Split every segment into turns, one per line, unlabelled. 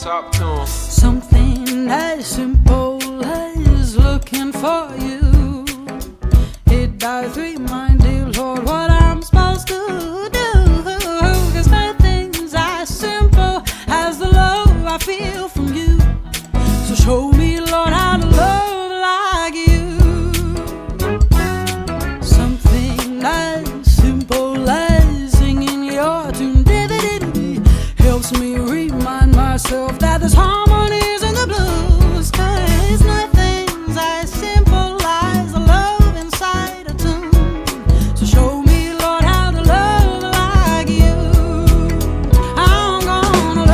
Talk to 'em.
Something as simple as looking for you. It does remind you, Lord, what I'm supposed to do. 'Cause nothing's as simple as the love I feel from you. So show me, Lord, how to love like you. Something as simple as singing your tune helps me remind myself that there's harmonies in the blues. 'Cause nothing's as simple as the love inside a tune. So show me, Lord, how to love like you. I'm gonna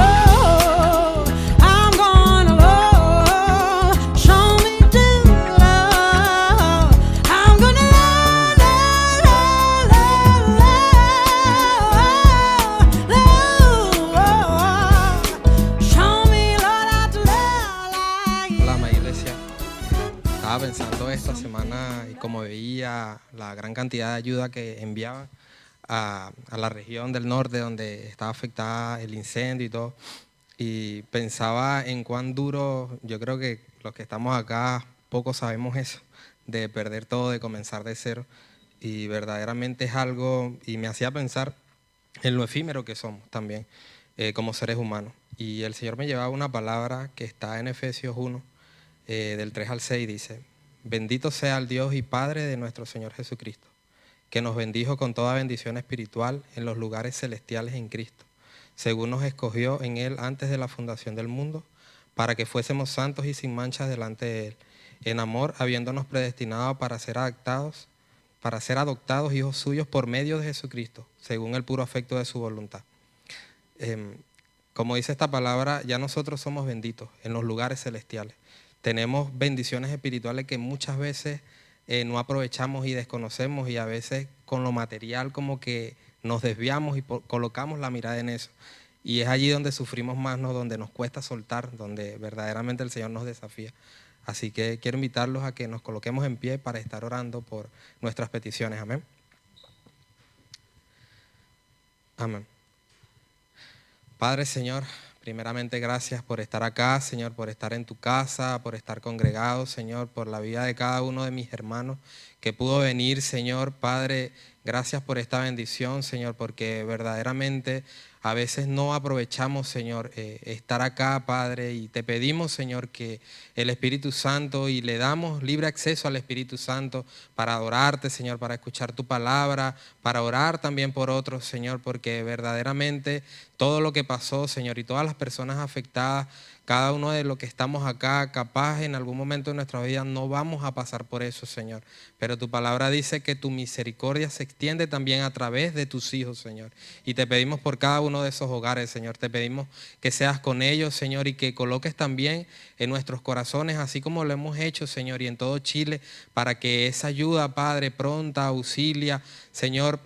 love, show me to love. I'm gonna love, show me, Lord, how to love like you.
Hola, amada iglesia. Estaba pensando esta semana y como veía la gran cantidad de ayuda que enviaban a la región del norte donde estaba afectada el incendio y todo, y pensaba en cuán duro, yo creo que los que estamos acá poco sabemos eso, de perder todo, de comenzar de cero, y verdaderamente es algo, y me hacía pensar en lo efímero que somos también como seres humanos. Y el Señor me llevaba una palabra que está en Efesios 1, del 3 al 6, dice: bendito sea el Dios y Padre de nuestro Señor Jesucristo, que nos bendijo con toda bendición espiritual en los lugares celestiales en Cristo, según nos escogió en Él antes de la fundación del mundo, para que fuésemos santos y sin manchas delante de Él, en amor, habiéndonos predestinado para ser adoptados hijos suyos por medio de Jesucristo, según el puro afecto de su voluntad. Como dice esta palabra, ya nosotros somos benditos en los lugares celestiales. Tenemos bendiciones espirituales que muchas veces no aprovechamos y desconocemos, y a veces con lo material como que nos desviamos y colocamos la mirada en eso. Y es allí donde sufrimos más, ¿no? Donde nos cuesta soltar, donde verdaderamente el Señor nos desafía. Así que quiero invitarlos a que nos coloquemos en pie para estar orando por nuestras peticiones. Amén. Amén. Padre, Señor, primeramente gracias por estar acá, Señor, por estar en tu casa, por estar congregados, Señor, por la vida de cada uno de mis hermanos que pudo venir, Señor. Padre, gracias por esta bendición, Señor, porque verdaderamente a veces no aprovechamos, Señor, estar acá, Padre, y te pedimos, Señor, que el Espíritu Santo, y le damos libre acceso al Espíritu Santo para adorarte, Señor, para escuchar tu palabra, para orar también por otros, Señor, porque verdaderamente todo lo que pasó, Señor, y todas las personas afectadas, cada uno de los que estamos acá, capaz en algún momento de nuestra vida no vamos a pasar por eso, Señor. Pero tu palabra dice que tu misericordia se extiende también a través de tus hijos, Señor. Y te pedimos por cada uno de esos hogares, Señor. Te pedimos que seas con ellos, Señor, y que coloques también en nuestros corazones, así como lo hemos hecho, Señor, y en todo Chile, para que esa ayuda, Padre, pronta, auxilia, Señor,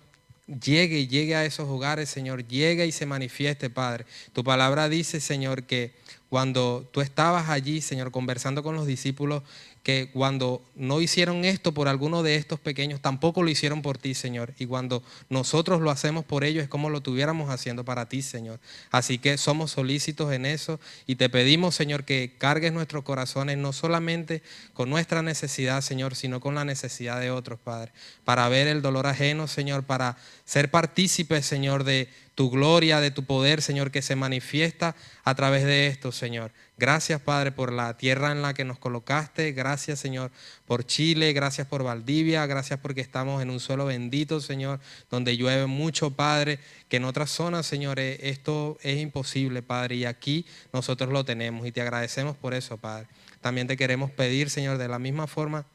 llegue a esos hogares, Señor, llegue y se manifieste, Padre. Tu palabra dice, Señor, que cuando tú estabas allí, Señor, conversando con los discípulos, que cuando no hicieron esto por alguno de estos pequeños, tampoco lo hicieron por ti, Señor. Y cuando nosotros lo hacemos por ellos, es como lo estuviéramos haciendo para ti, Señor. Así que somos solícitos en eso y te pedimos, Señor, que cargues nuestros corazones no solamente con nuestra necesidad, Señor, sino con la necesidad de otros, Padre, para ver el dolor ajeno, Señor, para ser partícipes, Señor, de tu gloria, de tu poder, Señor, que se manifiesta a través de esto, Señor. Gracias, Padre, por la tierra en la que nos colocaste. Gracias, Señor, por Chile. Gracias por Valdivia. Gracias porque estamos en un suelo bendito, Señor, donde llueve mucho, Padre, que en otras zonas, Señor, esto es imposible, Padre, y aquí nosotros lo tenemos y te agradecemos por eso, Padre. También te queremos pedir, Señor, de la misma forma,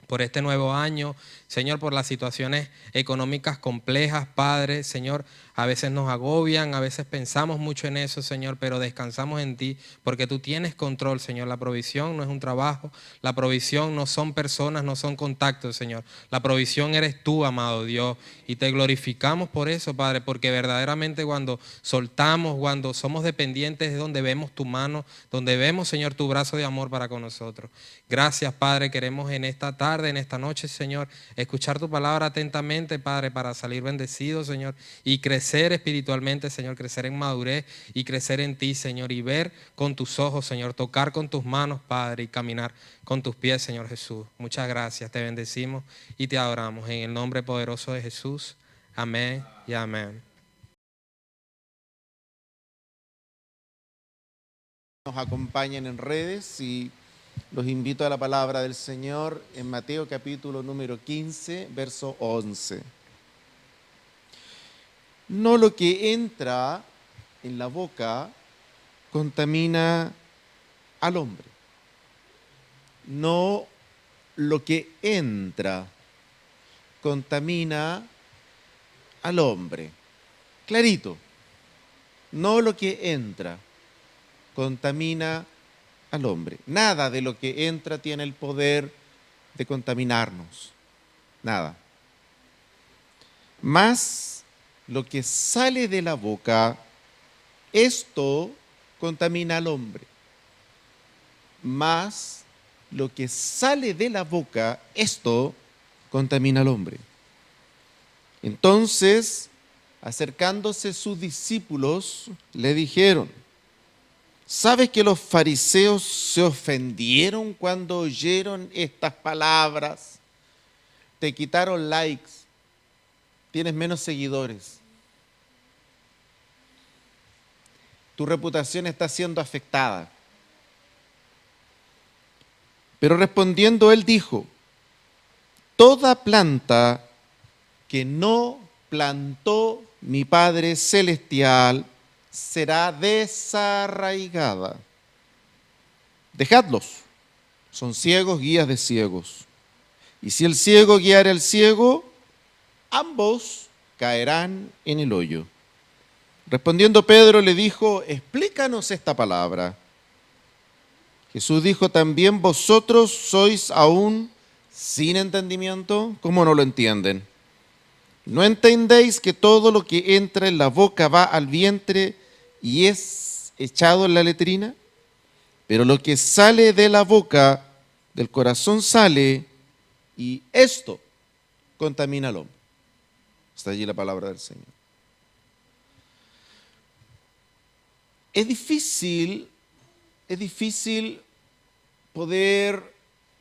por este nuevo año, Señor, por las situaciones económicas complejas, Padre, Señor, a veces nos agobian, a veces pensamos mucho en eso, Señor, pero descansamos en ti, porque tú tienes control, Señor. La provisión no es un trabajo, la provisión no son personas, no son contactos, Señor. La provisión eres tú, amado Dios, y te glorificamos por eso, Padre, porque verdaderamente cuando soltamos, cuando somos dependientes, es donde vemos tu mano, donde vemos, Señor, tu brazo de amor para con nosotros. Gracias, Padre, queremos en esta tarde tarde, en esta noche, Señor, escuchar tu palabra atentamente, Padre, para salir bendecidos, Señor, y crecer espiritualmente, Señor, crecer en madurez y crecer en ti, Señor, y ver con tus ojos, Señor, tocar con tus manos, Padre, y caminar con tus pies, Señor Jesús. Muchas gracias, te bendecimos y te adoramos en el nombre poderoso de Jesús. Amén y amén.
Nos acompañen en redes y los invito a la palabra del Señor en Mateo capítulo número 15, verso 11. No lo que entra en la boca contamina al hombre. No lo que entra contamina al hombre. Clarito. No lo que entra contamina al hombre. Nada de lo que entra tiene el poder de contaminarnos. Nada. Más lo que sale de la boca, esto contamina al hombre. Más lo que sale de la boca, esto contamina al hombre. Entonces, acercándose sus discípulos, le dijeron: ¿sabes que los fariseos se ofendieron cuando oyeron estas palabras? Te quitaron likes, tienes menos seguidores. Tu reputación está siendo afectada. Pero respondiendo él dijo: toda planta que no plantó mi Padre Celestial será desarraigada. Dejadlos, son ciegos, guías de ciegos. Y si el ciego guiara al ciego, ambos caerán en el hoyo. Respondiendo Pedro le dijo: explícanos esta palabra. Jesús dijo: ¿también vosotros sois aún sin entendimiento? ¿Cómo no lo entienden? ¿No entendéis que todo lo que entra en la boca va al vientre y es echado en la letrina? Pero lo que sale de la boca, del corazón sale, y esto contamina al hombre. Está allí la palabra del Señor. Es difícil poder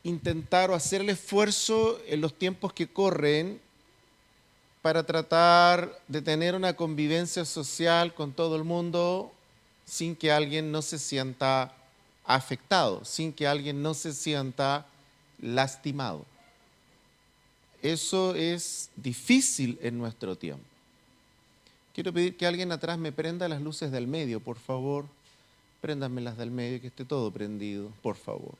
intentar o hacer el esfuerzo en los tiempos que corren para tratar de tener una convivencia social con todo el mundo sin que alguien no se sienta afectado, sin que alguien no se sienta lastimado. Eso es difícil en nuestro tiempo. Quiero pedir que alguien atrás me prenda las luces del medio, por favor. Préndanme las del medio, que esté todo prendido, por favor.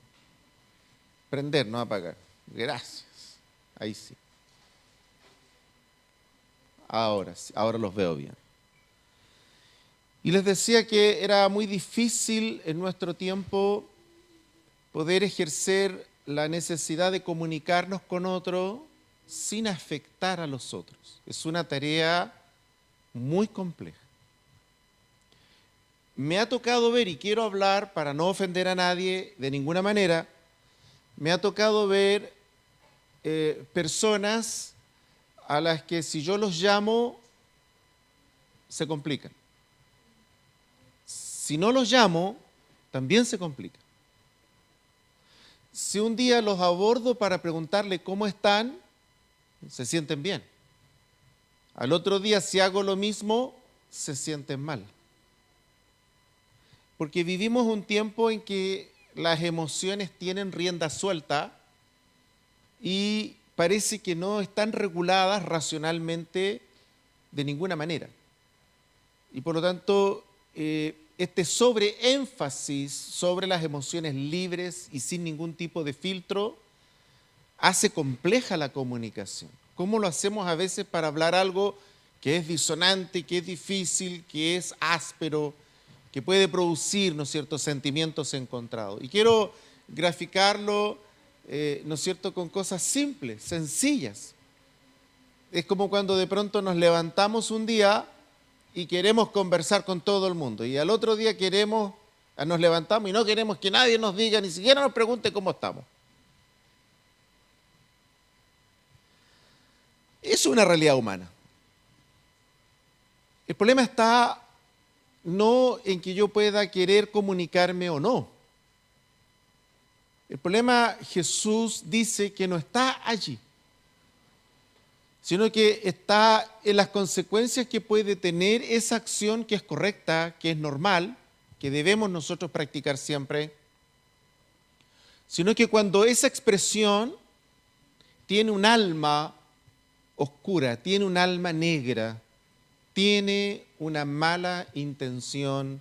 Prender, no apagar. Gracias. Ahí sí. Ahora sí, ahora los veo bien. Y les decía que era muy difícil en nuestro tiempo poder ejercer la necesidad de comunicarnos con otro sin afectar a los otros. Es una tarea muy compleja. Me ha tocado ver, y quiero hablar para no ofender a nadie de ninguna manera, me ha tocado ver personas a las que si yo los llamo, se complican. Si no los llamo, también se complican. Si un día los abordo para preguntarle cómo están, se sienten bien. Al otro día, si hago lo mismo, se sienten mal. Porque vivimos un tiempo en que las emociones tienen rienda suelta y parece que no están reguladas racionalmente de ninguna manera. Y por lo tanto, este sobreénfasis sobre las emociones libres y sin ningún tipo de filtro hace compleja la comunicación. ¿Cómo lo hacemos a veces para hablar algo que es disonante, que es difícil, que es áspero, que puede producir, ¿no es cierto?, sentimientos encontrados? Y quiero graficarlo, ¿no es cierto?, con cosas simples, sencillas. Es como cuando de pronto nos levantamos un día y queremos conversar con todo el mundo, y al otro día nos levantamos y no queremos que nadie nos diga, ni siquiera nos pregunte cómo estamos. es una realidad humana. El problema está no en que yo pueda querer comunicarme o no. El problema, Jesús dice que no está allí, sino que está en las consecuencias que puede tener esa acción que es correcta, que es normal, que debemos nosotros practicar siempre, sino que cuando esa expresión tiene un alma oscura, tiene un alma negra, tiene una mala intención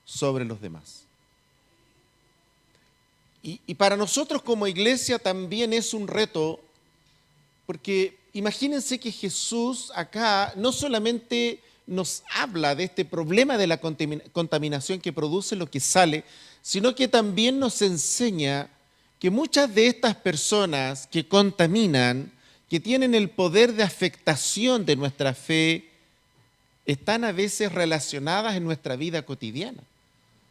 sobre los demás. Y para nosotros como iglesia también es un reto, porque imagínense que Jesús acá no solamente nos habla de este problema de la contaminación que produce lo que sale, sino que también nos enseña que muchas de estas personas que contaminan, que tienen el poder de afectación de nuestra fe, están a veces relacionadas en nuestra vida cotidiana.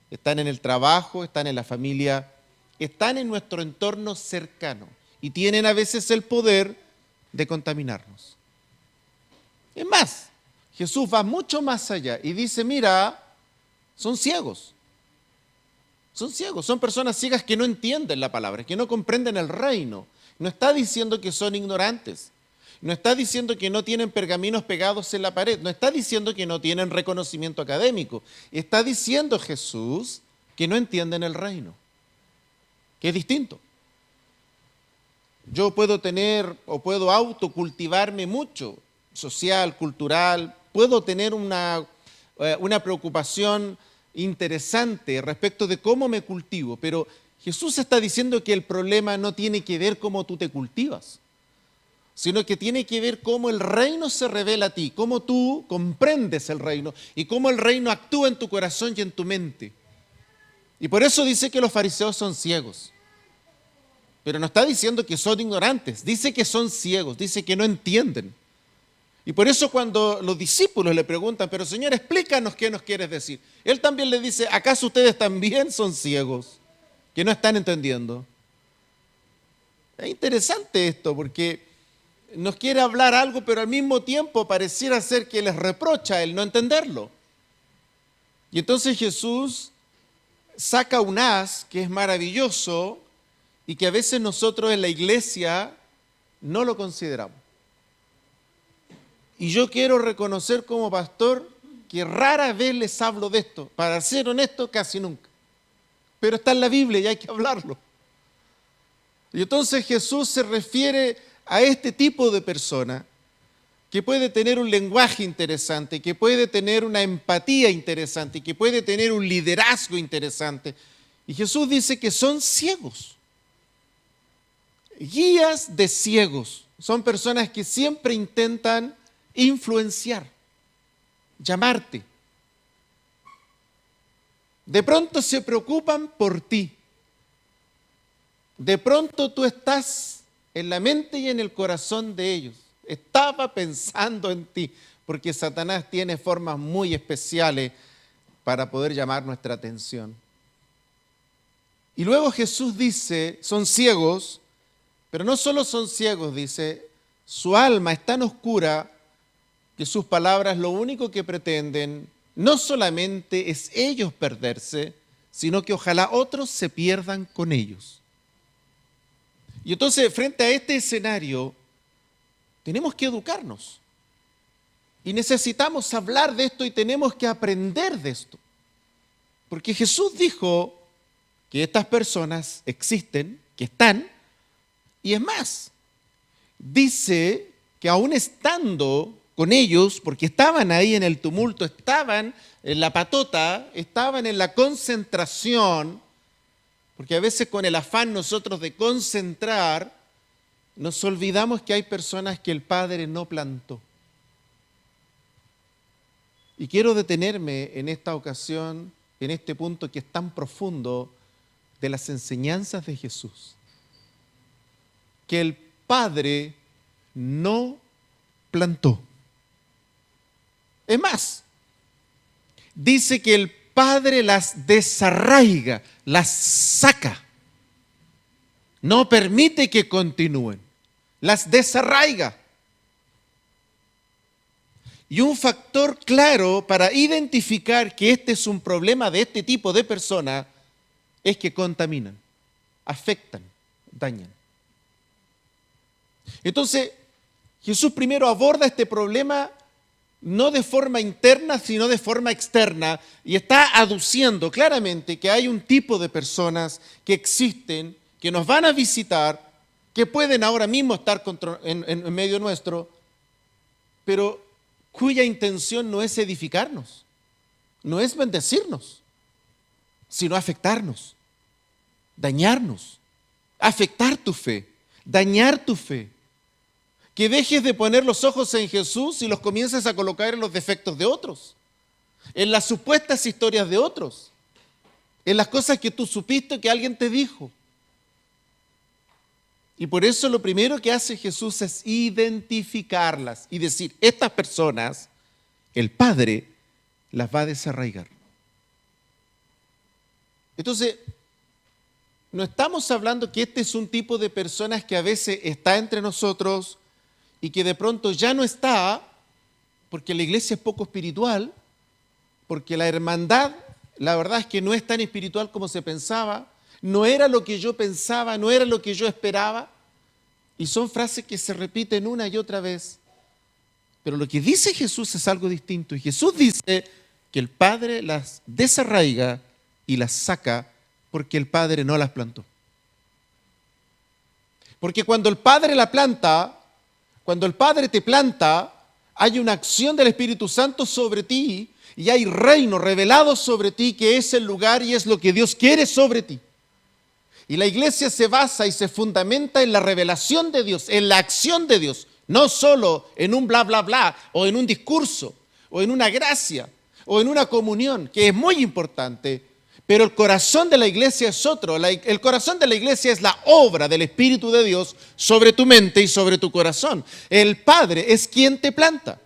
Están en el trabajo, están en la familia, están en nuestro entorno cercano y tienen a veces el poder de contaminarnos. Es más, Jesús va mucho más allá y dice, mira, son ciegos. Son ciegos, son personas ciegas que no entienden la palabra, que no comprenden el reino. No está diciendo que son ignorantes. No está diciendo que no tienen pergaminos pegados en la pared. No está diciendo que no tienen reconocimiento académico. Está diciendo Jesús que no entienden el reino, que es distinto. Yo puedo tener o puedo autocultivarme mucho, social, cultural, puedo tener una preocupación interesante respecto de cómo me cultivo, pero Jesús está diciendo que el problema no tiene que ver cómo tú te cultivas, sino que tiene que ver cómo el reino se revela a ti, cómo tú comprendes el reino y cómo el reino actúa en tu corazón y en tu mente. Y por eso dice que los fariseos son ciegos. Pero no está diciendo que son ignorantes, dice que son ciegos, dice que no entienden. Y por eso cuando los discípulos le preguntan, pero Señor, explícanos qué nos quieres decir. Él también le dice, ¿acaso ustedes también son ciegos, que no están entendiendo? Es interesante esto, porque nos quiere hablar algo, pero al mismo tiempo pareciera ser que les reprocha el no entenderlo. Y entonces Jesús saca un as que es maravilloso y que a veces nosotros en la iglesia no lo consideramos. Y yo quiero reconocer como pastor que rara vez les hablo de esto. Para ser honesto, casi nunca. Pero está en la Biblia y hay que hablarlo. Y entonces Jesús se refiere a este tipo de persona que puede tener un lenguaje interesante, que puede tener una empatía interesante, que puede tener un liderazgo interesante. Y Jesús dice que son ciegos. Guías de ciegos. Son personas que siempre intentan influenciar, llamarte. De pronto se preocupan por ti. De pronto tú estás en la mente y en el corazón de ellos. Estaba pensando en ti, porque Satanás tiene formas muy especiales para poder llamar nuestra atención. Y luego Jesús dice, son ciegos, pero no solo son ciegos, dice, su alma es tan oscura que sus palabras lo único que pretenden no solamente es ellos perderse, sino que ojalá otros se pierdan con ellos. Y entonces, frente a este escenario, tenemos que educarnos. Y necesitamos hablar de esto y tenemos que aprender de esto. Porque Jesús dijo que estas personas existen, que están, y es más, dice que aún estando con ellos, porque estaban ahí en el tumulto, estaban en la patota, estaban en la concentración, porque a veces con el afán nosotros de concentrar, nos olvidamos que hay personas que el Padre no plantó. Y quiero detenerme en esta ocasión, en este punto que es tan profundo de las enseñanzas de Jesús. Que el Padre no plantó. Es más, dice que el Padre las desarraiga, las saca. No permite que continúen. Las desarraiga. Y un factor claro para identificar que este es un problema de este tipo de persona es que contaminan, afectan, dañan. Entonces, Jesús primero aborda este problema no de forma interna, sino de forma externa, y está aduciendo claramente que hay un tipo de personas que existen, que nos van a visitar, que pueden ahora mismo estar en medio nuestro, pero cuya intención no es edificarnos, no es bendecirnos, sino afectarnos, dañarnos, afectar tu fe, dañar tu fe. Que dejes de poner los ojos en Jesús y los comiences a colocar en los defectos de otros, en las supuestas historias de otros, en las cosas que tú supiste que alguien te dijo. Y por eso lo primero que hace Jesús es identificarlas y decir, estas personas, el Padre las va a desarraigar. Entonces, no estamos hablando que este es un tipo de personas que a veces está entre nosotros y que de pronto ya no está, porque la iglesia es poco espiritual, porque la hermandad, la verdad es que no es tan espiritual como se pensaba, no era lo que yo pensaba, no era lo que yo esperaba, y son frases que se repiten una y otra vez. Pero lo que dice Jesús es algo distinto, y Jesús dice que el Padre las desarraiga y las saca porque el Padre no las plantó. Porque cuando el Padre la planta, cuando el Padre te planta, hay una acción del Espíritu Santo sobre ti y hay reino revelado sobre ti que es el lugar y es lo que Dios quiere sobre ti. Y la iglesia se basa y se fundamenta en la revelación de Dios, en la acción de Dios, no solo en un bla, bla, bla, o en un discurso, o en una gracia, o en una comunión, que es muy importante. Pero el corazón de la iglesia es otro. El corazón de la iglesia es la obra del Espíritu de Dios sobre tu mente y sobre tu corazón. El Padre es quien te planta.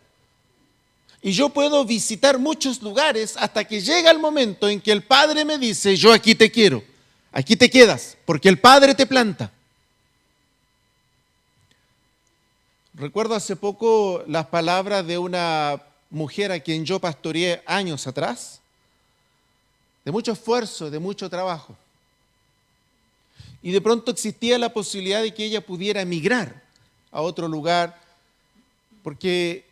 Y yo puedo visitar muchos lugares hasta que llega el momento en que el Padre me dice, yo aquí te quiero, aquí te quedas, porque el Padre te planta. Recuerdo hace poco las palabras de una mujer a quien yo pastoreé años atrás, de mucho esfuerzo, de mucho trabajo. Y de pronto existía la posibilidad de que ella pudiera emigrar a otro lugar, porque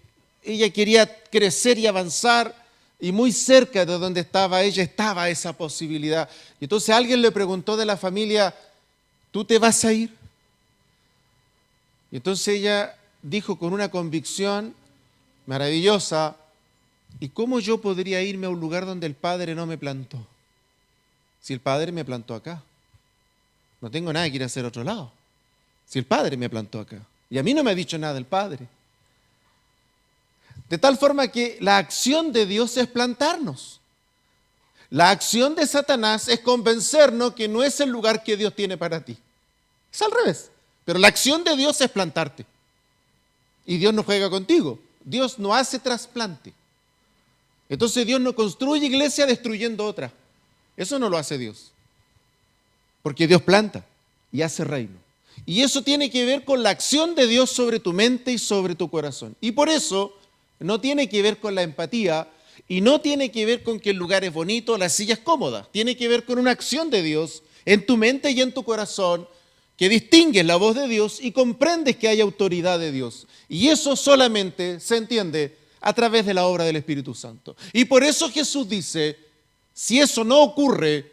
ella quería crecer y avanzar, y muy cerca de donde estaba ella estaba esa posibilidad. Y entonces alguien le preguntó de la familia, ¿tú te vas a ir? Y entonces ella dijo con una convicción maravillosa, ¿y cómo yo podría irme a un lugar donde el Padre no me plantó? Si el Padre me plantó acá. No tengo nada que ir a hacer a otro lado. Si el Padre me plantó acá. Y a mí no me ha dicho nada el Padre. De tal forma que la acción de Dios es plantarnos. La acción de Satanás es convencernos que no es el lugar que Dios tiene para ti. Es al revés. Pero la acción de Dios es plantarte. Y Dios no juega contigo. Dios no hace trasplante. Entonces Dios no construye iglesia destruyendo otra. Eso no lo hace Dios. Porque Dios planta y hace reino. Y eso tiene que ver con la acción de Dios sobre tu mente y sobre tu corazón. Y por eso no tiene que ver con la empatía y no tiene que ver con que el lugar es bonito, la silla es cómoda. Tiene que ver con una acción de Dios en tu mente y en tu corazón que distingues la voz de Dios y comprendes que hay autoridad de Dios. Y eso solamente se entiende a través de la obra del Espíritu Santo. Y por eso Jesús dice, si eso no ocurre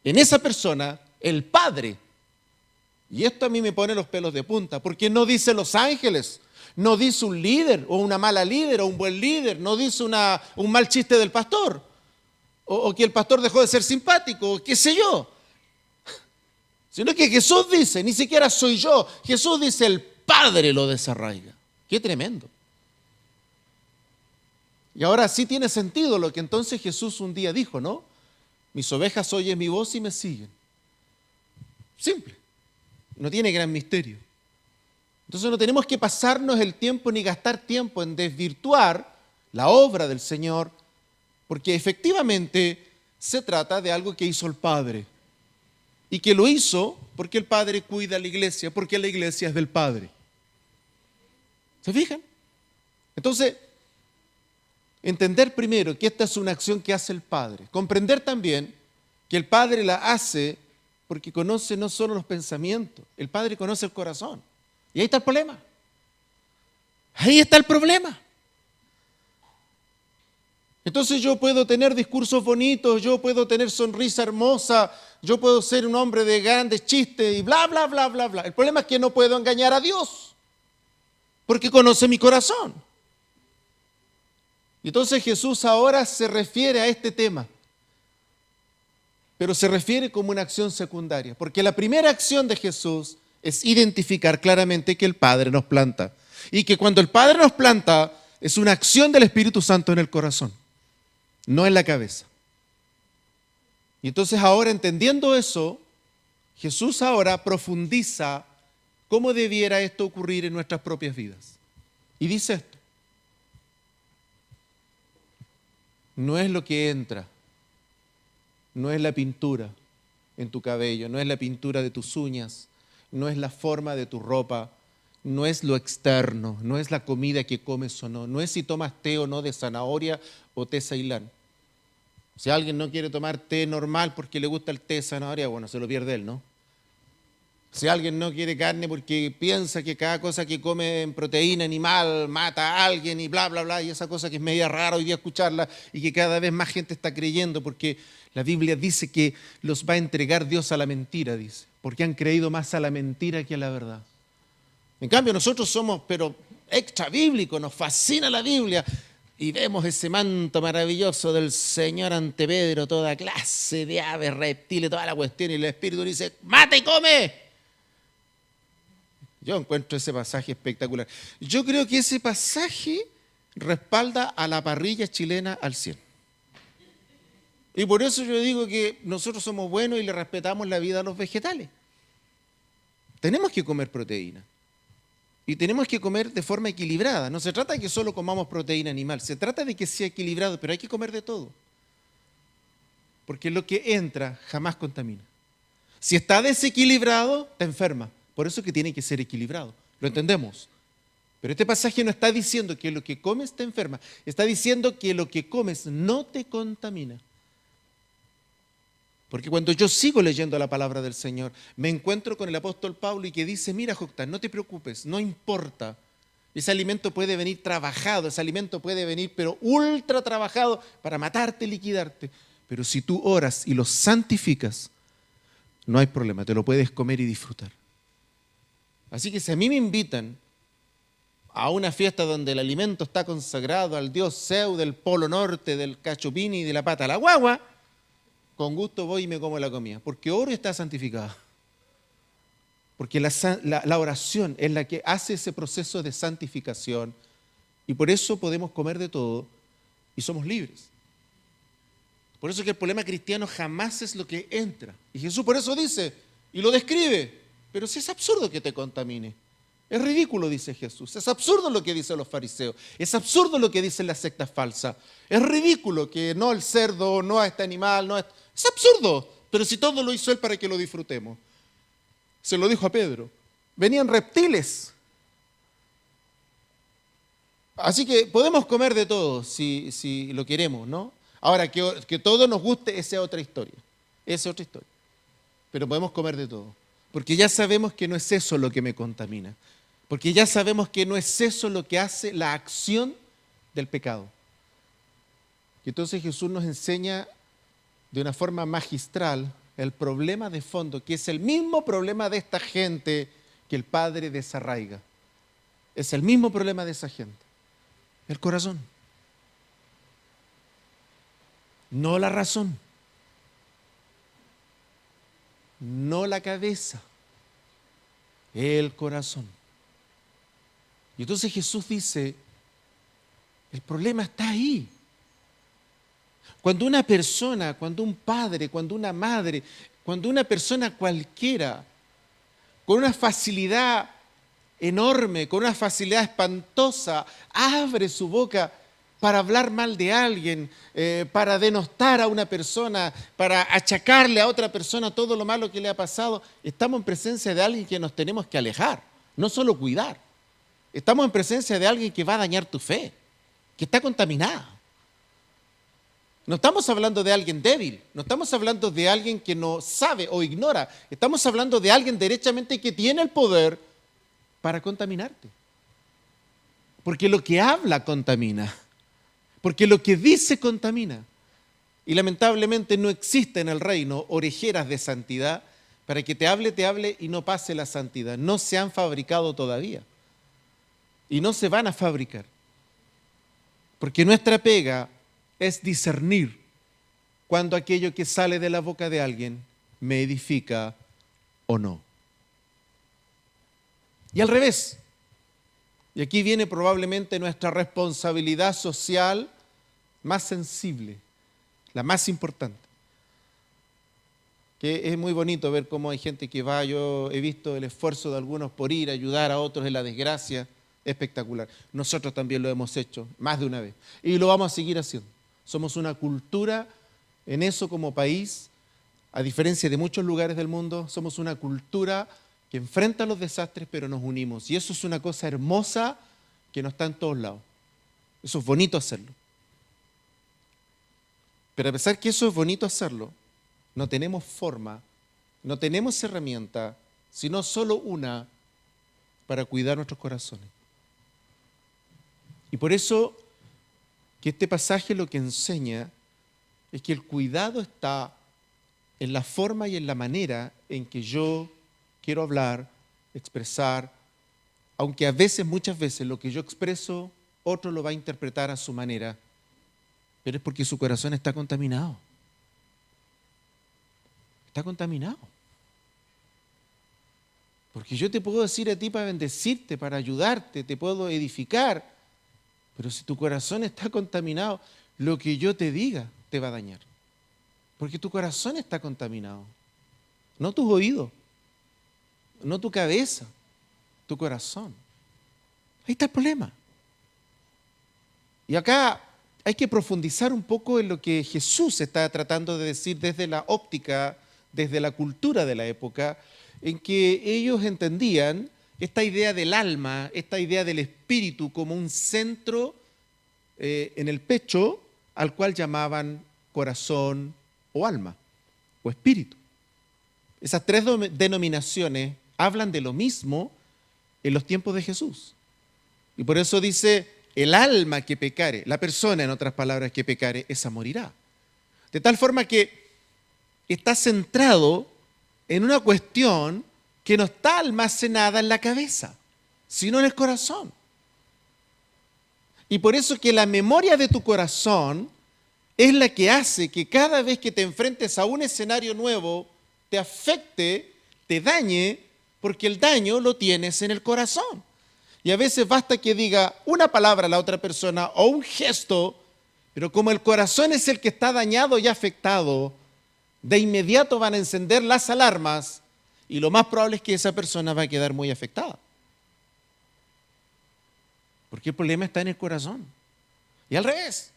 en esa persona, el Padre, y esto a mí me pone los pelos de punta, porque no dice los ángeles, no dice un líder o una mala líder o un buen líder, no dice un mal chiste del pastor, o que el pastor dejó de ser simpático, o qué sé yo. Sino que Jesús dice, ni siquiera soy yo, Jesús dice el Padre lo desarraiga. Qué tremendo. Y ahora sí tiene sentido lo que entonces Jesús un día dijo, ¿no? Mis ovejas oyen mi voz y me siguen. Simple. No tiene gran misterio. Entonces no tenemos que pasarnos el tiempo ni gastar tiempo en desvirtuar la obra del Señor, porque efectivamente se trata de algo que hizo el Padre. Y que lo hizo porque el Padre cuida a la iglesia, porque la iglesia es del Padre. ¿Se fijan? Entonces, entender primero que esta es una acción que hace el Padre. Comprender también que el Padre la hace porque conoce no solo los pensamientos, el Padre conoce el corazón. Y ahí está el problema. Ahí está el problema. Entonces yo puedo tener discursos bonitos, yo puedo tener sonrisa hermosa, yo puedo ser un hombre de grandes chistes y bla, bla, bla, bla, bla. El problema es que no puedo engañar a Dios, porque conoce mi corazón. Y entonces Jesús ahora se refiere a este tema, pero se refiere como una acción secundaria, porque la primera acción de Jesús es identificar claramente que el Padre nos planta, y que cuando el Padre nos planta es una acción del Espíritu Santo en el corazón, no en la cabeza. Y entonces ahora, entendiendo eso, Jesús ahora profundiza cómo debiera esto ocurrir en nuestras propias vidas. Y dice esto: no es lo que entra, no es la pintura en tu cabello, no es la pintura de tus uñas, no es la forma de tu ropa, no es lo externo, no es la comida que comes o no, no es si tomas té o no de zanahoria o té ceilán. Si alguien no quiere tomar té normal porque le gusta el té de zanahoria, bueno, se lo pierde él, ¿no? Si alguien no quiere carne porque piensa que cada cosa que come en proteína animal mata a alguien y bla, bla, bla, y esa cosa que es media rara hoy día escucharla y que cada vez más gente está creyendo porque la Biblia dice que los va a entregar Dios a la mentira, dice, porque han creído más a la mentira que a la verdad. En cambio nosotros somos, pero extra bíblicos, nos fascina la Biblia y vemos ese manto maravilloso del Señor ante Pedro, toda clase de aves, reptiles, toda la cuestión, y el Espíritu dice: ¡mata y come! Yo encuentro ese pasaje espectacular. Yo creo que ese pasaje respalda a la parrilla chilena al 100. Y por eso yo digo que nosotros somos buenos y le respetamos la vida a los vegetales. Tenemos que comer proteína. Y tenemos que comer de forma equilibrada. No se trata de que solo comamos proteína animal, se trata de que sea equilibrado, pero hay que comer de todo. Porque lo que entra jamás contamina. Si está desequilibrado, te enferma. Por eso es que tiene que ser equilibrado. ¿Lo entendemos? Pero este pasaje no está diciendo que lo que comes te enferma. Está diciendo que lo que comes no te contamina. Porque cuando yo sigo leyendo la palabra del Señor, me encuentro con el apóstol Pablo y que dice: mira, Joctán, no te preocupes, no importa. Ese alimento puede venir trabajado, ese alimento puede venir pero ultra trabajado para matarte, liquidarte. Pero si tú oras y lo santificas, no hay problema, te lo puedes comer y disfrutar. Así que si a mí me invitan a una fiesta donde el alimento está consagrado al dios Zeus del Polo Norte, del cachupini y de la pata a la guagua, con gusto voy y me como la comida, porque oro y está santificado. Porque la oración es la que hace ese proceso de santificación y por eso podemos comer de todo y somos libres. Por eso es que el problema cristiano jamás es lo que entra. Y Jesús por eso dice, y lo describe, pero si es absurdo que te contamine. Es ridículo, dice Jesús. Es absurdo lo que dicen los fariseos. Es absurdo lo que dicen las sectas falsas. Es ridículo que no el cerdo, no a este animal, no a... Es absurdo, pero si todo lo hizo Él para que lo disfrutemos. Se lo dijo a Pedro. Venían reptiles. Así que podemos comer de todo si lo queremos, ¿no? Ahora, que todo nos guste, esa es otra historia. Esa es otra historia. Pero podemos comer de todo. Porque ya sabemos que no es eso lo que me contamina. Porque ya sabemos que no es eso lo que hace la acción del pecado. Y entonces Jesús nos enseña de una forma magistral el problema de fondo, que es el mismo problema de esta gente que el Padre desarraiga. Es el mismo problema de esa gente. El corazón. No la razón. No la cabeza. El corazón. Y entonces Jesús dice, el problema está ahí. Cuando una persona, cuando un padre, cuando una madre, cuando una persona cualquiera, con una facilidad enorme, con una facilidad espantosa, abre su boca para hablar mal de alguien, para denostar a una persona, para achacarle a otra persona todo lo malo que le ha pasado, estamos en presencia de alguien que nos tenemos que alejar, no solo cuidar. Estamos en presencia de alguien que va a dañar tu fe, que está contaminada. No estamos hablando de alguien débil, no estamos hablando de alguien que no sabe o ignora, estamos hablando de alguien derechamente que tiene el poder para contaminarte. Porque lo que habla contamina, porque lo que dice contamina. Y lamentablemente no existe en el reino orejeras de santidad para que te hable y no pase la santidad. No se han fabricado todavía y no se van a fabricar. Porque nuestra pega es discernir cuando aquello que sale de la boca de alguien me edifica o no. Y al revés. Y aquí viene probablemente nuestra responsabilidad social más sensible, la más importante. Que es muy bonito ver cómo hay gente que va, yo he visto el esfuerzo de algunos por ir a ayudar a otros en la desgracia, espectacular. Nosotros también lo hemos hecho más de una vez y lo vamos a seguir haciendo. Somos una cultura en eso como país, a diferencia de muchos lugares del mundo, somos una cultura que enfrenta los desastres, pero nos unimos. Y eso es una cosa hermosa que no está en todos lados. Eso es bonito hacerlo. Pero a pesar que eso es bonito hacerlo, no tenemos forma, no tenemos herramienta, sino solo una para cuidar nuestros corazones. Y por eso que este pasaje lo que enseña es que el cuidado está en la forma y en la manera en que yo quiero hablar, expresar, aunque a veces, muchas veces, lo que yo expreso, otro lo va a interpretar a su manera, pero es porque su corazón está contaminado. Está contaminado. Porque yo te puedo decir a ti para bendecirte, para ayudarte, te puedo edificar, pero si tu corazón está contaminado, lo que yo te diga te va a dañar. Porque tu corazón está contaminado. No tus oídos, no tu cabeza, tu corazón. Ahí está el problema. Y acá hay que profundizar un poco en lo que Jesús está tratando de decir desde la óptica, desde la cultura de la época, en que ellos entendían esta idea del alma, esta idea del espíritu como un centro en el pecho al cual llamaban corazón o alma o espíritu. Esas tres denominaciones hablan de lo mismo en los tiempos de Jesús. Y por eso dice, el alma que pecare, la persona en otras palabras que pecare, esa morirá. De tal forma que está centrado en una cuestión que no está almacenada en la cabeza, sino en el corazón. Y por eso que la memoria de tu corazón es la que hace que cada vez que te enfrentes a un escenario nuevo, te afecte, te dañe, porque el daño lo tienes en el corazón. Y a veces basta que diga una palabra a la otra persona o un gesto, pero como el corazón es el que está dañado y afectado, de inmediato van a encender las alarmas y lo más probable es que esa persona va a quedar muy afectada. Porque el problema está en el corazón. Y al revés,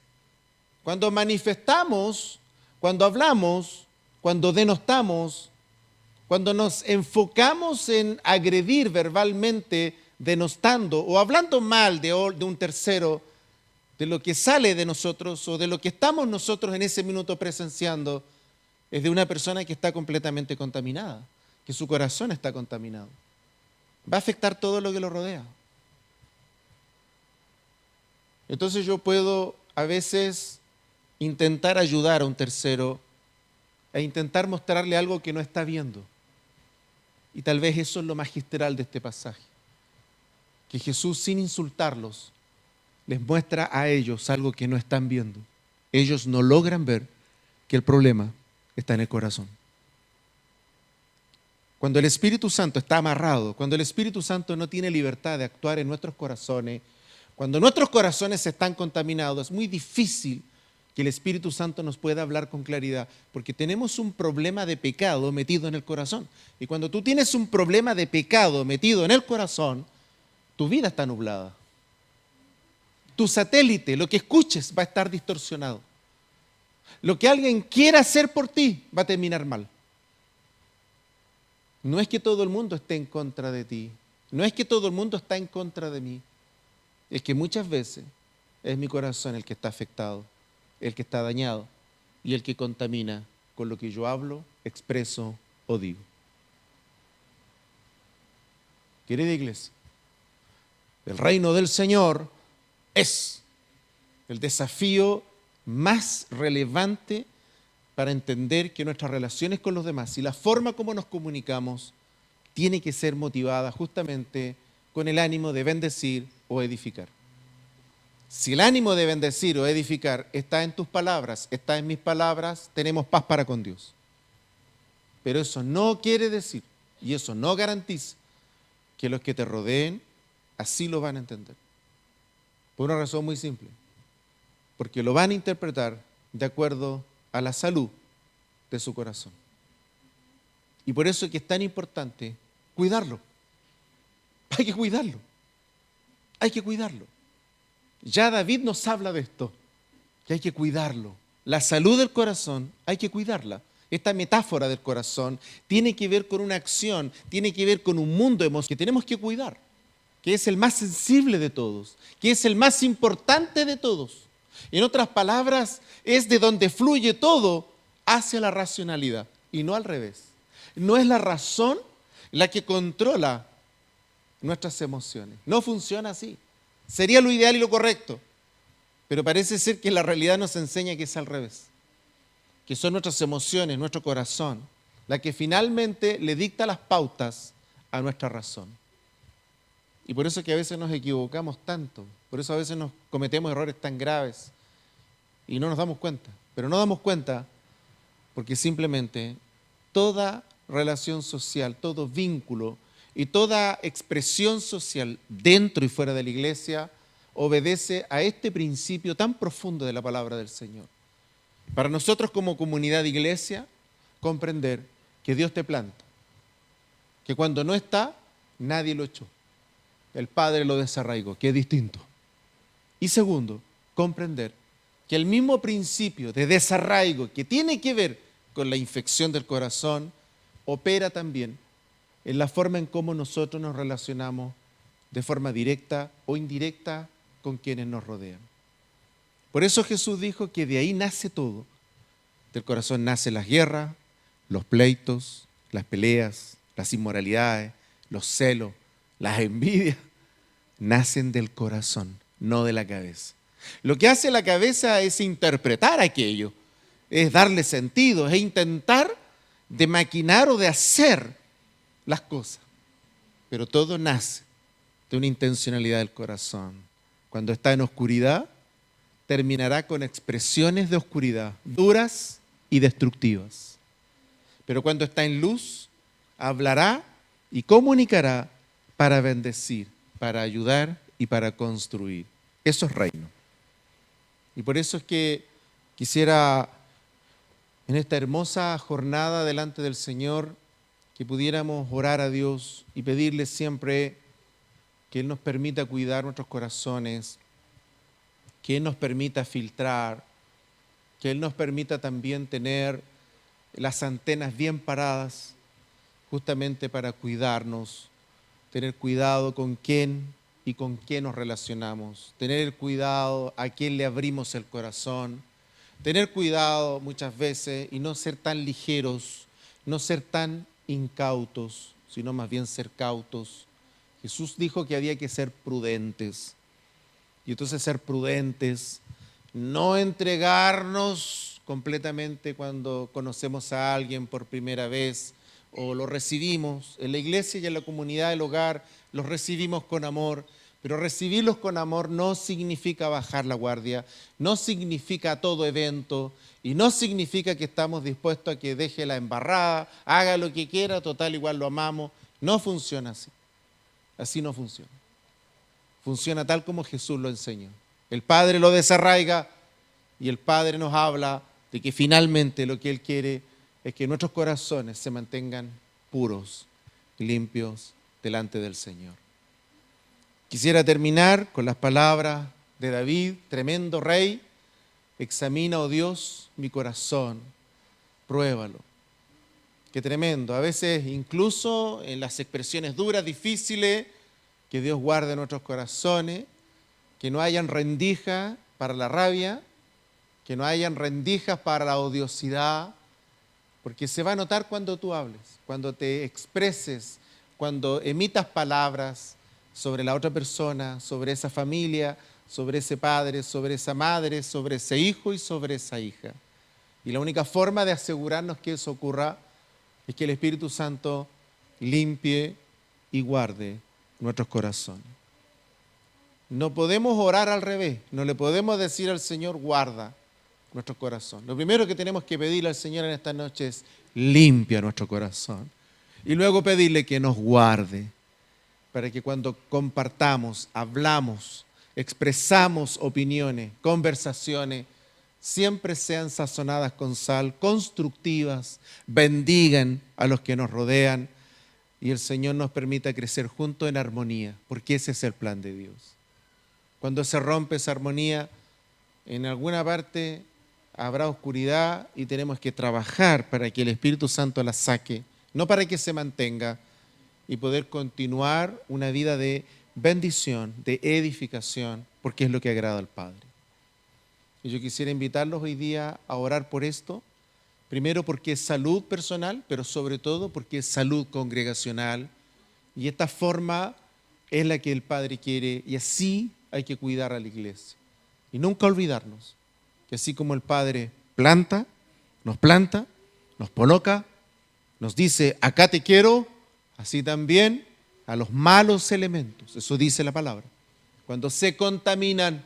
cuando manifestamos, cuando hablamos, cuando denostamos, cuando nos enfocamos en agredir verbalmente, denostando o hablando mal de un tercero, de lo que sale de nosotros o de lo que estamos nosotros en ese minuto presenciando, es de una persona que está completamente contaminada, que su corazón está contaminado. Va a afectar todo lo que lo rodea. Entonces yo puedo a veces intentar ayudar a un tercero e intentar mostrarle algo que no está viendo. Y tal vez eso es lo magistral de este pasaje. Que Jesús, sin insultarlos, les muestra a ellos algo que no están viendo. Ellos no logran ver que el problema está en el corazón. Cuando el Espíritu Santo está amarrado, cuando el Espíritu Santo no tiene libertad de actuar en nuestros corazones, cuando nuestros corazones están contaminados, es muy difícil que el Espíritu Santo nos pueda hablar con claridad, porque tenemos un problema de pecado metido en el corazón. Y cuando tú tienes un problema de pecado metido en el corazón, tu vida está nublada. Tu satélite, lo que escuches, va a estar distorsionado. Lo que alguien quiera hacer por ti va a terminar mal. No es que todo el mundo esté en contra de ti, no es que todo el mundo está en contra de mí, es que muchas veces es mi corazón el que está afectado, el que está dañado, y el que contamina con lo que yo hablo, expreso o digo. Querida iglesia, el reino del Señor es el desafío más relevante para entender que nuestras relaciones con los demás y la forma como nos comunicamos tiene que ser motivada justamente con el ánimo de bendecir o edificar. Si el ánimo de bendecir o edificar está en tus palabras, está en mis palabras, tenemos paz para con Dios. Pero eso no quiere decir, y eso no garantiza, que los que te rodeen así lo van a entender. Por una razón muy simple. Porque lo van a interpretar de acuerdo a la salud de su corazón. Y por eso es que es tan importante cuidarlo. Hay que cuidarlo. Hay que cuidarlo. Ya David nos habla de esto, que hay que cuidarlo. La salud del corazón hay que cuidarla. Esta metáfora del corazón tiene que ver con una acción, tiene que ver con un mundo emocional que tenemos que cuidar, que es el más sensible de todos, que es el más importante de todos. En otras palabras, es de donde fluye todo hacia la racionalidad y no al revés. No es la razón la que controla nuestras emociones. No funciona así. Sería lo ideal y lo correcto, pero parece ser que la realidad nos enseña que es al revés. Que son nuestras emociones, nuestro corazón, la que finalmente le dicta las pautas a nuestra razón. Y por eso es que a veces nos equivocamos tanto, por eso a veces nos cometemos errores tan graves y no nos damos cuenta. Pero no damos cuenta porque simplemente toda relación social, todo vínculo y toda expresión social dentro y fuera de la iglesia obedece a este principio tan profundo de la palabra del Señor. Para nosotros como comunidad de iglesia, comprender que Dios te planta, que cuando no está, nadie lo echó. El Padre lo desarraigó, que es distinto. Y segundo, comprender que el mismo principio de desarraigo que tiene que ver con la infección del corazón, opera también en la forma en cómo nosotros nos relacionamos de forma directa o indirecta con quienes nos rodean. Por eso Jesús dijo que de ahí nace todo. Del corazón nacen las guerras, los pleitos, las peleas, las inmoralidades, los celos, las envidias. Nacen del corazón, no de la cabeza. Lo que hace la cabeza es interpretar aquello, es darle sentido, es intentar de maquinar o de hacer las cosas. Pero todo nace de una intencionalidad del corazón. Cuando está en oscuridad, terminará con expresiones de oscuridad, duras y destructivas. Pero cuando está en luz, hablará y comunicará para bendecir, para ayudar y para construir. Eso es reino. Y por eso es que quisiera, en esta hermosa jornada delante del Señor, que pudiéramos orar a Dios y pedirle siempre que Él nos permita cuidar nuestros corazones, que Él nos permita filtrar, que Él nos permita también tener las antenas bien paradas, justamente para cuidarnos, tener cuidado con quién y con qué nos relacionamos, tener cuidado a quién le abrimos el corazón, tener cuidado muchas veces y no ser tan ligeros, no ser tan incautos, sino más bien ser cautos. Jesús dijo que había que ser prudentes. Y entonces ser prudentes, no entregarnos completamente cuando conocemos a alguien por primera vez o lo recibimos. En la iglesia y en la comunidad del hogar los recibimos con amor, pero recibirlos con amor no significa bajar la guardia, no significa a todo evento y no significa que estamos dispuestos a que deje la embarrada, haga lo que quiera, total igual lo amamos. No funciona así. Así no funciona. Funciona tal como Jesús lo enseñó. El Padre lo desarraiga y el Padre nos habla de que finalmente lo que Él quiere es que nuestros corazones se mantengan puros y limpios delante del Señor. Quisiera terminar con las palabras de David, tremendo rey. Examina, oh Dios, mi corazón, pruébalo. Qué tremendo. A veces incluso en las expresiones duras, difíciles, que Dios guarde nuestros corazones, que no hayan rendija para la rabia, que no hayan rendijas para la odiosidad, porque se va a notar cuando tú hables, cuando te expreses, cuando emitas palabras sobre la otra persona, sobre esa familia, sobre ese padre, sobre esa madre, sobre ese hijo y sobre esa hija. Y la única forma de asegurarnos que eso ocurra es que el Espíritu Santo limpie y guarde nuestros corazones. No podemos orar al revés, no le podemos decir al Señor, guarda nuestro corazón. Lo primero que tenemos que pedirle al Señor en esta noche es limpia nuestro corazón. Y luego pedirle que nos guarde, para que cuando compartamos, hablamos, expresamos opiniones, conversaciones, siempre sean sazonadas con sal, constructivas, bendigan a los que nos rodean y el Señor nos permita crecer juntos en armonía, porque ese es el plan de Dios. Cuando se rompe esa armonía, en alguna parte habrá oscuridad y tenemos que trabajar para que el Espíritu Santo la saque, no para que se mantenga y poder continuar una vida de bendición, de edificación, porque es lo que agrada al Padre. Y yo quisiera invitarlos hoy día a orar por esto, primero porque es salud personal, pero sobre todo porque es salud congregacional. Y esta forma es la que el Padre quiere y así hay que cuidar a la iglesia. Y nunca olvidarnos que así como el Padre planta, nos coloca, nos dice, acá te quiero, así también a los malos elementos, eso dice la palabra, cuando se contaminan,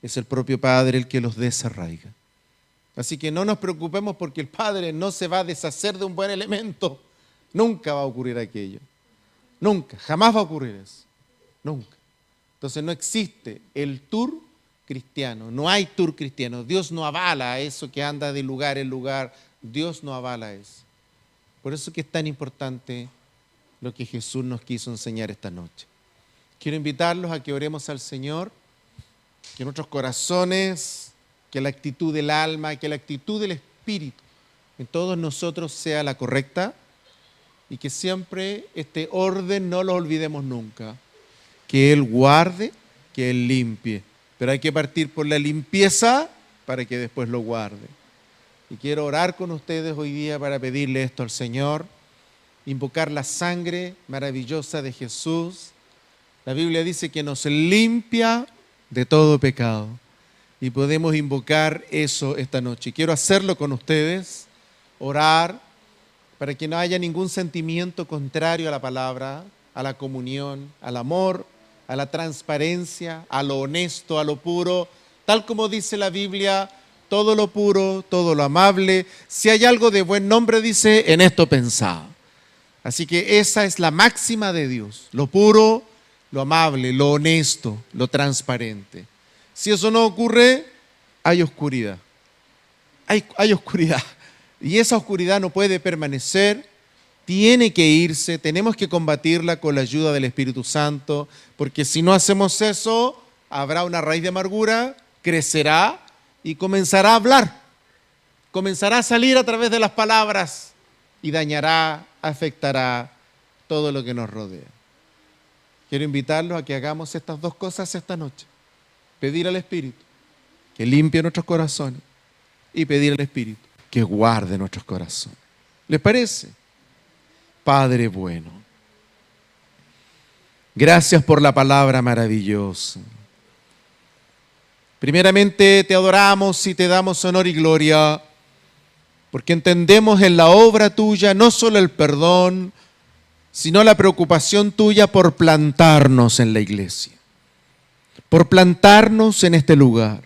es el propio Padre el que los desarraiga. Así que no nos preocupemos porque el Padre no se va a deshacer de un buen elemento. Nunca va a ocurrir aquello. Nunca, jamás va a ocurrir eso. Nunca. Entonces no existe el tour cristiano, no hay tour cristiano. Dios no avala eso que anda de lugar en lugar. Dios no avala eso. Por eso que es tan importante lo que Jesús nos quiso enseñar esta noche. Quiero invitarlos a que oremos al Señor, que nuestros corazones, que la actitud del alma, que la actitud del espíritu en todos nosotros sea la correcta y que siempre este orden no lo olvidemos nunca. Que Él guarde, que Él limpie. Pero hay que partir por la limpieza para que después lo guarde. Y quiero orar con ustedes hoy día para pedirle esto al Señor, invocar la sangre maravillosa de Jesús. La Biblia dice que nos limpia de todo pecado. Y podemos invocar eso esta noche. Quiero hacerlo con ustedes, orar para que no haya ningún sentimiento contrario a la palabra, a la comunión, al amor, a la transparencia, a lo honesto, a lo puro. Tal como dice la Biblia, todo lo puro, todo lo amable. Si hay algo de buen nombre, dice, en esto pensad. Así que esa es la máxima de Dios, lo puro, lo amable, lo honesto, lo transparente. Si eso no ocurre, hay oscuridad. Hay oscuridad. Y esa oscuridad no puede permanecer, tiene que irse, tenemos que combatirla con la ayuda del Espíritu Santo, porque si no hacemos eso, habrá una raíz de amargura, crecerá y comenzará a hablar. Comenzará a salir a través de las palabras y dañará, afectará todo lo que nos rodea. Quiero invitarlos a que hagamos estas dos cosas esta noche. Pedir al Espíritu que limpie nuestros corazones y pedir al Espíritu que guarde nuestros corazones. ¿Les parece? Padre bueno, gracias por la palabra maravillosa. Primeramente te adoramos y te damos honor y gloria porque entendemos en la obra tuya no solo el perdón, sino la preocupación tuya por plantarnos en la iglesia, por plantarnos en este lugar.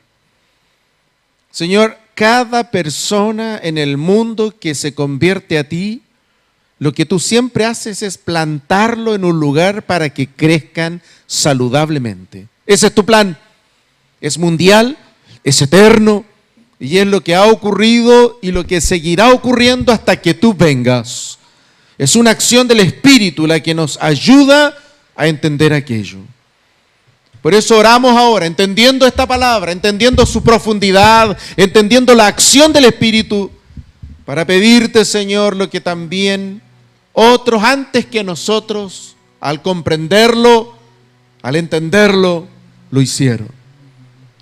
Señor, cada persona en el mundo que se convierte a ti, lo que tú siempre haces es plantarlo en un lugar para que crezcan saludablemente. Ese es tu plan. Es mundial, es eterno y es lo que ha ocurrido y lo que seguirá ocurriendo hasta que tú vengas. Es una acción del Espíritu la que nos ayuda a entender aquello. Por eso oramos ahora, entendiendo esta palabra, entendiendo su profundidad, entendiendo la acción del Espíritu, para pedirte, Señor, lo que también otros antes que nosotros, al comprenderlo, al entenderlo, lo hicieron.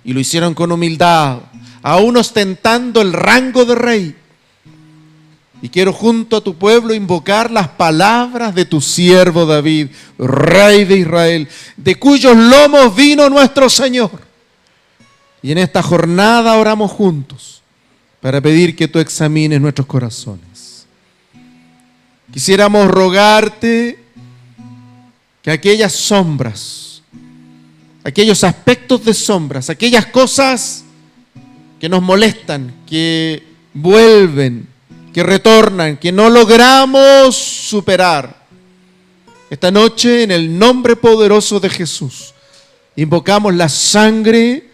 Y lo hicieron con humildad, aún ostentando el rango de rey. Y quiero junto a tu pueblo invocar las palabras de tu siervo David, rey de Israel, de cuyos lomos vino nuestro Señor. Y en esta jornada oramos juntos para pedir que tú examines nuestros corazones. Quisiéramos rogarte que aquellas sombras, aquellos aspectos de sombras, aquellas cosas que nos molestan, que vuelven, que retornan, que no logramos superar, esta noche en el nombre poderoso de Jesús invocamos la sangre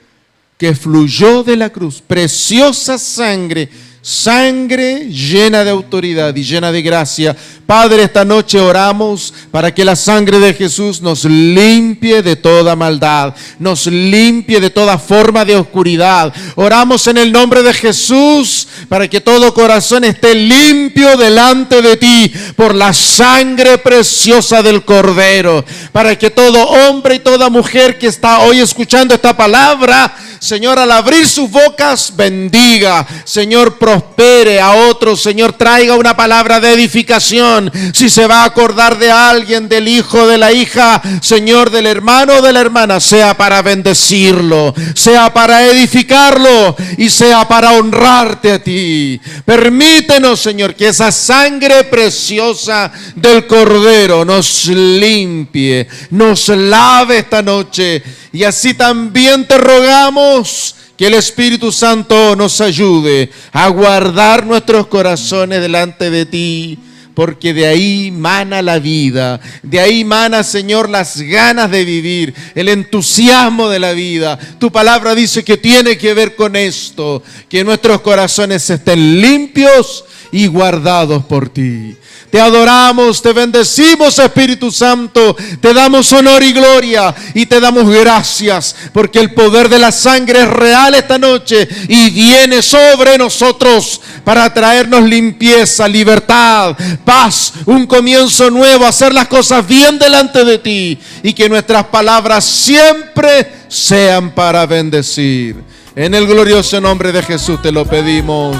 que fluyó de la cruz, preciosa sangre, sangre llena de autoridad y llena de gracia. Padre, esta noche oramos para que la sangre de Jesús nos limpie de toda maldad, nos limpie de toda forma de oscuridad. Oramos en el nombre de Jesús para que todo corazón esté limpio delante de ti por la sangre preciosa del Cordero, para que todo hombre y toda mujer que está hoy escuchando esta palabra, Señor, al abrir sus bocas, bendiga, Señor, prospere a otros, Señor, traiga una palabra de edificación. Si se va a acordar de alguien, del hijo, de la hija, Señor, del hermano o de la hermana, sea para bendecirlo, sea para edificarlo y sea para honrarte a ti. Permítenos, Señor, que esa sangre preciosa del Cordero nos limpie, nos lave esta noche. Y así también te rogamos que el Espíritu Santo nos ayude a guardar nuestros corazones delante de ti, porque de ahí mana la vida, de ahí mana, Señor, las ganas de vivir, el entusiasmo de la vida. Tu palabra dice que tiene que ver con esto, que nuestros corazones estén limpios y guardados por ti. Te adoramos, te bendecimos, Espíritu Santo, te damos honor y gloria y te damos gracias porque el poder de la sangre es real esta noche y viene sobre nosotros para traernos limpieza, libertad, paz, un comienzo nuevo, hacer las cosas bien delante de ti y que nuestras palabras siempre sean para bendecir. En el glorioso nombre de Jesús te lo pedimos.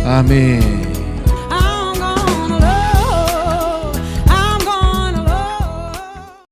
Amén.